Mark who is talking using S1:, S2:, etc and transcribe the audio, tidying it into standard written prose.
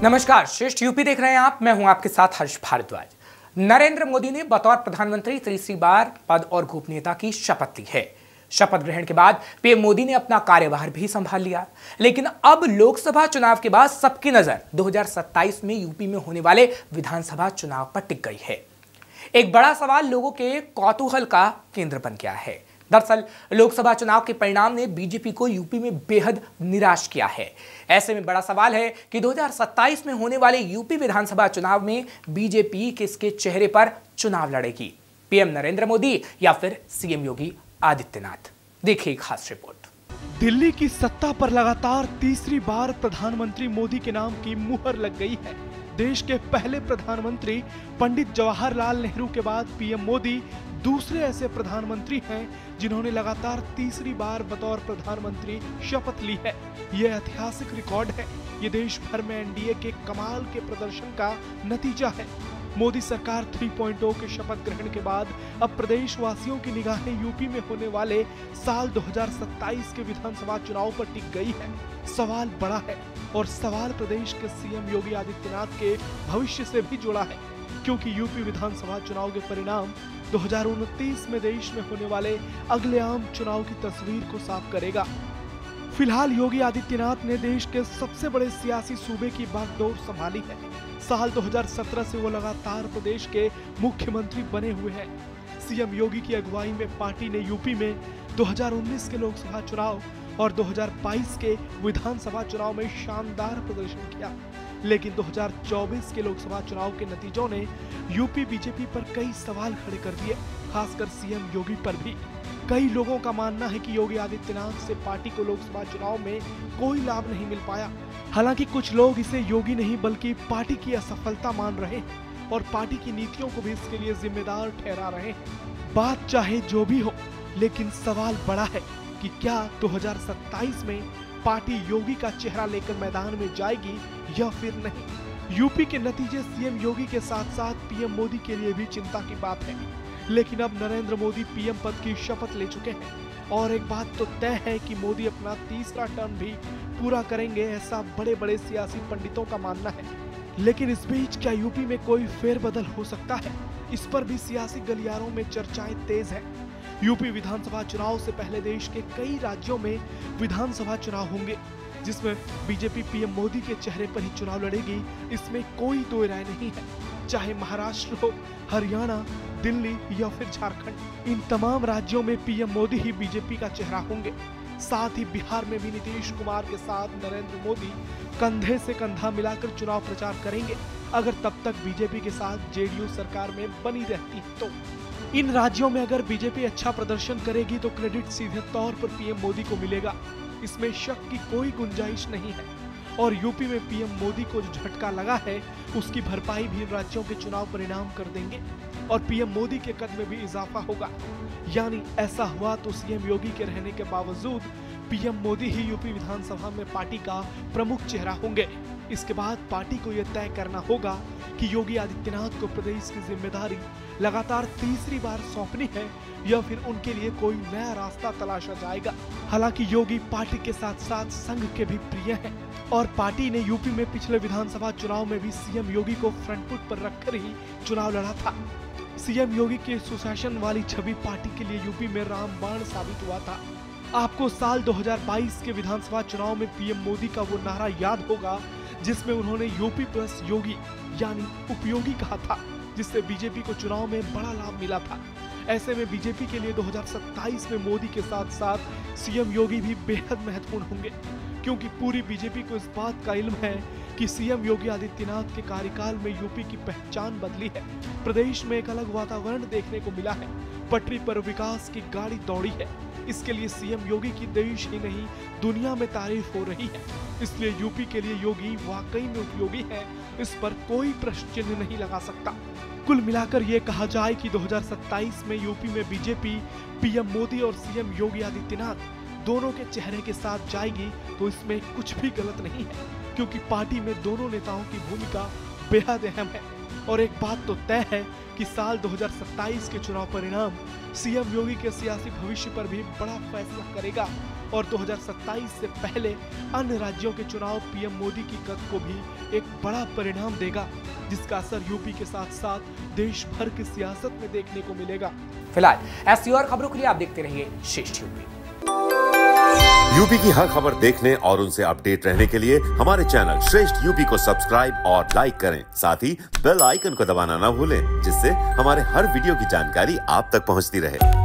S1: नमस्कार, श्रेष्ठ यूपी देख रहे हैं आप। मैं हूं आपके साथ हर्ष भारद्वाज। नरेंद्र मोदी ने बतौर प्रधानमंत्री तीसरी बार पद और गोपनीयता की शपथ ली है। शपथ ग्रहण के बाद पीएम मोदी ने अपना कार्यभार भी संभाल लिया। लेकिन अब लोकसभा चुनाव के बाद सबकी नजर 2027 में यूपी में होने वाले विधानसभा चुनाव पर टिक गई है। एक बड़ा सवाल लोगों के कौतूहल का केंद्र बन गया है। दरअसल लोकसभा चुनाव के परिणाम ने बीजेपी को यूपी में बेहद निराश किया है। ऐसे में बड़ा सवाल है कि 2027 में होने वाले यूपी विधानसभा चुनाव में बीजेपी किसके चेहरे पर चुनाव लड़ेगी, पीएम नरेंद्र मोदी या फिर सीएम योगी आदित्यनाथ। देखिए एक खास रिपोर्ट।
S2: दिल्ली की सत्ता पर लगातार तीसरी बार प्रधानमंत्री मोदी के नाम की मुहर लग गई है। देश के पहले प्रधानमंत्री पंडित जवाहरलाल नेहरू के बाद पीएम मोदी दूसरे ऐसे प्रधानमंत्री हैं जिन्होंने लगातार तीसरी बार बतौर प्रधानमंत्री शपथ ली है। यह ऐतिहासिक रिकॉर्ड है। ये देश भर में एनडीए के कमाल के प्रदर्शन का नतीजा है। मोदी सरकार 3.0 के शपथ ग्रहण के बाद अब प्रदेशवासियों की निगाहें यूपी में होने वाले साल 2027 के विधानसभा चुनाव पर टिक गई है। सवाल बड़ा है और सवाल प्रदेश के सीएम योगी आदित्यनाथ के भविष्य से भी जुड़ा है, क्योंकि यूपी विधानसभा चुनाव के परिणाम 2029 में देश में होने वाले अगले आम चुनाव की तस्वीर को साफ करेगा। फिलहाल योगी आदित्यनाथ ने देश के सबसे बड़े सियासी सूबे की बागडोर संभाली है। साल 2017 से वो लगातार प्रदेश के मुख्यमंत्री बने हुए हैं। सीएम योगी की अगुवाई में पार्टी ने यूपी में 2019 के लोकसभा चुनाव और 2022 के विधानसभा चुनाव में शानदार प्रदर्शन किया। लेकिन 2024 के लोकसभा चुनाव के नतीजों ने यूपी बीजेपी पर कई सवाल खड़े कर दिए, खासकर सीएम योगी पर भी। कई लोगों का मानना है कि योगी आदित्यनाथ से पार्टी को लोकसभा चुनाव में कोई लाभ नहीं मिल पाया। हालांकि कुछ लोग इसे योगी नहीं बल्कि पार्टी की असफलता मान रहे हैं और पार्टी की नीतियों को भी इसके लिए जिम्मेदार ठहरा रहे हैं। बात चाहे जो भी हो, लेकिन सवाल बड़ा है कि क्या 2027 में पार्टी योगी का चेहरा लेकर मैदान में जाएगी या फिर नहीं। यूपी के नतीजे सीएम योगी के साथ साथ पीएम मोदी के लिए भी चिंता की बात है। लेकिन अब नरेंद्र मोदी पीएम पद की शपथ ले चुके हैं और एक बात तो तय है कि मोदी अपना तीसरा टर्म भी पूरा करेंगे, ऐसा बड़े बड़े सियासी पंडितों का मानना है। लेकिन इस बीच क्या यूपी में कोई फेरबदल हो सकता है? इस पर भी सियासी गलियारों में चर्चाएं तेज है। यूपी विधानसभा चुनाव से पहले देश के कई राज्यों में विधानसभा चुनाव होंगे, जिसमें बीजेपी पीएम मोदी के चेहरे पर ही चुनाव लड़ेगी, इसमें कोई दो राय नहीं है। चाहे महाराष्ट्र हो, हरियाणा, दिल्ली या फिर झारखंड, इन तमाम राज्यों में पीएम मोदी ही बीजेपी का चेहरा होंगे। साथ ही बिहार में भी नीतीश कुमार के साथ नरेंद्र मोदी कंधे से कंधा मिलाकर चुनाव प्रचार करेंगे, अगर तब तक बीजेपी के साथ जेडीयू सरकार में बनी रहती है तो। इन राज्यों में अगर बीजेपी अच्छा प्रदर्शन करेगी तो क्रेडिट सीधे तौर पर पीएम मोदी को मिलेगा, इसमें शक की कोई गुंजाइश नहीं है। और यूपी में पीएम मोदी को जो झटका लगा है उसकी भरपाई भी इन राज्यों के चुनाव परिणाम कर देंगे और पीएम मोदी के कद में भी इजाफा होगा। यानी ऐसा हुआ तो सीएम योगी के रहने के बावजूद पीएम मोदी ही यूपी विधानसभा में पार्टी का प्रमुख चेहरा होंगे। इसके बाद पार्टी को यह तय करना होगा कि योगी आदित्यनाथ को प्रदेश की जिम्मेदारी लगातार तीसरी बार सौंपनी है या फिर उनके लिए कोई नया रास्ता तलाशा जाएगा। हालांकि योगी पार्टी के साथ साथ संघ के भी प्रिय हैं और पार्टी ने यूपी में पिछले विधानसभा चुनाव में भी सीएम योगी को फ्रंट फुट पर रखकर ही चुनाव लड़ा था। सीएम योगी की सुशासन वाली छवि पार्टी के लिए यूपी में रामबाण साबित हुआ था। आपको साल 2022 के विधानसभा चुनाव में पीएम मोदी का वो नारा याद होगा जिसमें उन्होंने यूपी प्लस योगी यानी उपयोगी कहा था, जिससे बीजेपी को चुनाव में बड़ा लाभ मिला था। ऐसे में बीजेपी के लिए 2027 में मोदी के साथ साथ सीएम योगी भी बेहद महत्वपूर्ण होंगे, क्योंकि पूरी बीजेपी को इस बात का इल्म है कि सीएम योगी आदित्यनाथ के कार्यकाल में यूपी की पहचान बदली है। प्रदेश में एक अलग वातावरण देखने को मिला है। पटरी पर विकास की गाड़ी दौड़ी है। इसके लिए सीएम योगी की देश ही नहीं दुनिया में तारीफ हो रही है। इसलिए यूपी के लिए योगी वाकई में उपयोगी है, इस पर कोई प्रश्न चिन्ह नहीं लगा सकता। कुल मिलाकर ये कहा जाए कि 2027 में यूपी में बीजेपी पीएम मोदी और सीएम योगी आदित्यनाथ दोनों के चेहरे के साथ जाएगी तो इसमें कुछ भी गलत नहीं है, क्योंकि पार्टी में दोनों नेताओं की भूमिका बेहद अहम है। और एक बात तो तय है कि साल 2027 के चुनाव परिणाम सीएम योगी के सियासी भविष्य पर भी बड़ा फैसला करेगा। और 2027 से पहले अन्य राज्यों के चुनाव पीएम मोदी की कद को भी एक बड़ा परिणाम देगा, जिसका असर यूपी के साथ साथ देश भर की सियासत में देखने को मिलेगा।
S1: फिलहाल ऐसी और खबरों के लिए आप देखते रहिए श्रेष्ठ यूपी।
S3: यूपी की हर खबर देखने और उनसे अपडेट रहने के लिए हमारे चैनल श्रेष्ठ यूपी को सब्सक्राइब और लाइक करें। साथ ही बेल आइकन को दबाना ना भूलें, जिससे हमारे हर वीडियो की जानकारी आप तक पहुंचती रहे।